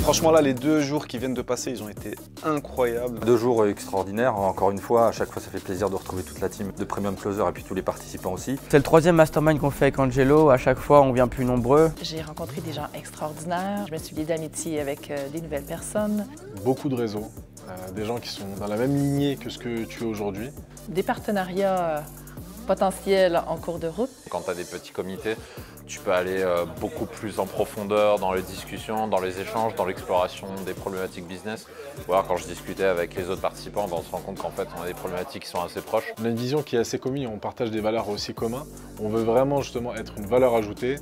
Franchement là, les 2 jours qui viennent de passer, ils ont été incroyables. 2 jours extraordinaires, encore une fois, à chaque fois ça fait plaisir de retrouver toute la team de Premium Closer et puis tous les participants aussi. C'est le 3e mastermind qu'on fait avec Angelo, à chaque fois on vient plus nombreux. J'ai rencontré des gens extraordinaires, je me suis liée d'amitié avec des nouvelles personnes. Beaucoup de réseaux, des gens qui sont dans la même lignée que ce que tu es aujourd'hui. Des partenariats potentiels en cours de route. Quand tu as des petits comités, tu peux aller beaucoup plus en profondeur dans les discussions, dans les échanges, dans l'exploration des problématiques business. Voilà, quand je discutais avec les autres participants, on se rend compte qu'en fait on a des problématiques qui sont assez proches. On a une vision qui est assez commune, on partage des valeurs aussi communes. On veut vraiment justement être une valeur ajoutée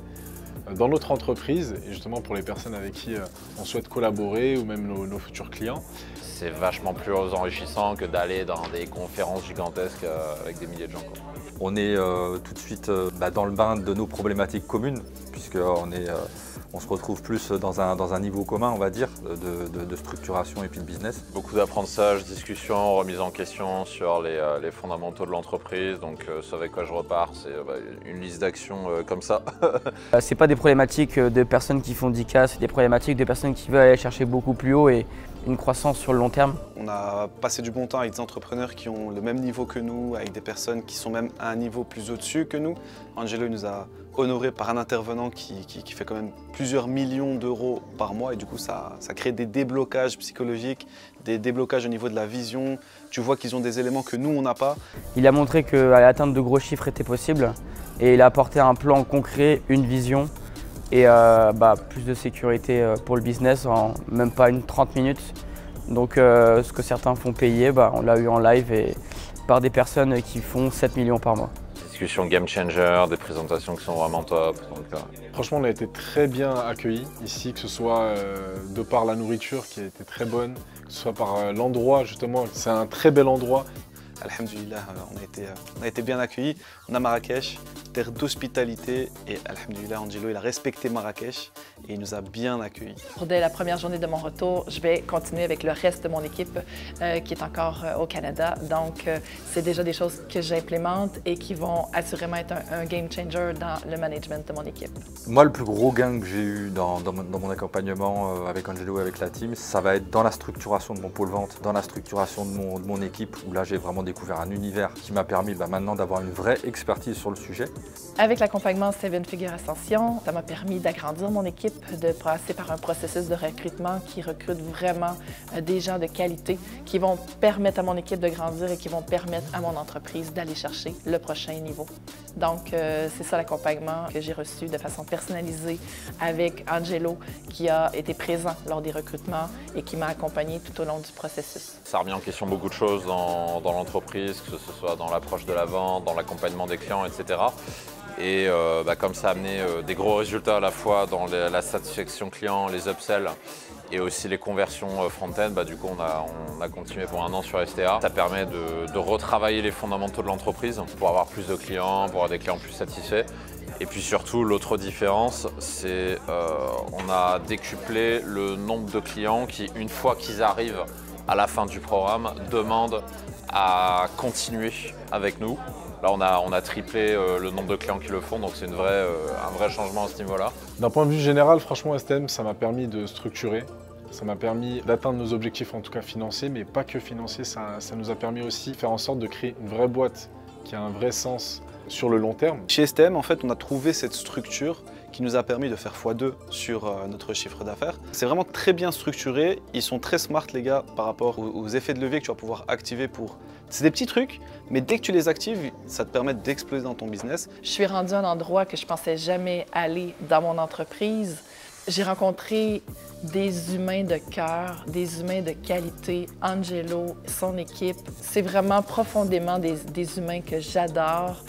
dans notre entreprise et justement pour les personnes avec qui on souhaite collaborer ou même nos futurs clients. C'est vachement plus enrichissant que d'aller dans des conférences gigantesques avec des milliers de gens, quoi. On est tout de suite dans le bain de nos problématiques communes, puisqu'on se retrouve plus dans un niveau commun, on va dire, de structuration et puis de business. Beaucoup d'apprentissage, discussions, remise en question sur les fondamentaux de l'entreprise. Donc ce avec quoi je repars, c'est une liste d'actions comme ça. C'est pas des problématiques de personnes qui font 10K, c'est des problématiques de personnes qui veulent aller chercher beaucoup plus haut et une croissance sur le long terme. On a passé du bon temps avec des entrepreneurs qui ont le même niveau que nous, avec des personnes qui sont même à un niveau plus au-dessus que nous. Angelo nous a honorés par un intervenant qui fait quand même plusieurs millions d'euros par mois et du coup ça crée des déblocages psychologiques, des déblocages au niveau de la vision. Tu vois qu'ils ont des éléments que nous on n'a pas. Il a montré qu'aller atteindre de gros chiffres était possible et il a apporté un plan concret, une vision et plus de sécurité pour le business en même pas 30 minutes. Donc ce que certains font payer, on l'a eu en live et par des personnes qui font 7 millions par mois. Discussions game changer, des présentations qui sont vraiment top. Franchement, on a été très bien accueillis ici, que ce soit de par la nourriture qui a été très bonne, que ce soit par l'endroit justement, c'est un très bel endroit. Alhamdulillah, on a été bien accueillis. On a Marrakech, terre d'hospitalité et alhamdulillah, Angelo il a respecté Marrakech et il nous a bien accueillis. Dès la première journée de mon retour, je vais continuer avec le reste de mon équipe qui est encore au Canada. Donc c'est déjà des choses que j'implémente et qui vont assurément être un game changer dans le management de mon équipe. Moi, le plus gros gain que j'ai eu dans mon accompagnement avec Angelo et avec la team, ça va être dans la structuration de mon pôle vente, dans la structuration de mon équipe, où là j'ai vraiment découvert un univers qui m'a permis maintenant d'avoir une vraie expertise sur le sujet. Avec l'accompagnement 7 Figure Ascension, ça m'a permis d'agrandir mon équipe, de passer par un processus de recrutement qui recrute vraiment des gens de qualité qui vont permettre à mon équipe de grandir et qui vont permettre à mon entreprise d'aller chercher le prochain niveau. Donc c'est ça l'accompagnement que j'ai reçu de façon personnalisée avec Angelo qui a été présent lors des recrutements et qui m'a accompagné tout au long du processus. Ça remet en question beaucoup de choses dans l'entreprise, que ce soit dans l'approche de la vente, dans l'accompagnement des clients, etc. Et comme ça a amené des gros résultats à la fois dans la satisfaction client, les upsells et aussi les conversions front-end, du coup on a continué pour 1 an sur STA. Ça permet de retravailler les fondamentaux de l'entreprise pour avoir plus de clients, pour avoir des clients plus satisfaits. Et puis surtout, l'autre différence, c'est on a décuplé le nombre de clients qui, une fois qu'ils arrivent à la fin du programme, demandent à continuer avec nous. Là, on a triplé le nombre de clients qui le font, donc c'est un vrai changement à ce niveau-là. D'un point de vue général, franchement, STM, ça m'a permis de structurer. Ça m'a permis d'atteindre nos objectifs, en tout cas financiers, mais pas que financiers. Ça nous a permis aussi de faire en sorte de créer une vraie boîte qui a un vrai sens sur le long terme. Chez STM, en fait, on a trouvé cette structure qui nous a permis de faire x2 sur notre chiffre d'affaires. C'est vraiment très bien structuré. Ils sont très smart, les gars, par rapport aux effets de levier que tu vas pouvoir activer pour... C'est des petits trucs, mais dès que tu les actives, ça te permet d'exploser dans ton business. Je suis rendue à un endroit que je pensais jamais aller dans mon entreprise. J'ai rencontré des humains de cœur, des humains de qualité. Angelo, son équipe, c'est vraiment profondément des humains que j'adore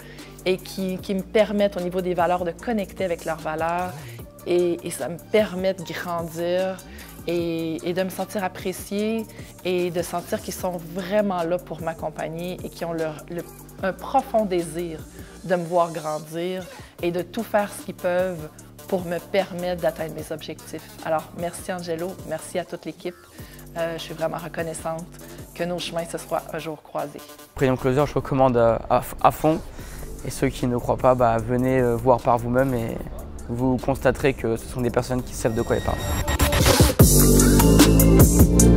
et qui me permettent au niveau des valeurs de connecter avec leurs valeurs et ça me permet de grandir et de me sentir appréciée et de sentir qu'ils sont vraiment là pour m'accompagner et qui ont un profond désir de me voir grandir et de tout faire ce qu'ils peuvent pour me permettre d'atteindre mes objectifs. Alors, merci Angelo, merci à toute l'équipe. Je suis vraiment reconnaissante que nos chemins se soient un jour croisés. Premium Closer, je recommande à fond. Et ceux qui ne croient pas, venez voir par vous-même et vous constaterez que ce sont des personnes qui savent de quoi elles parlent. Thank you.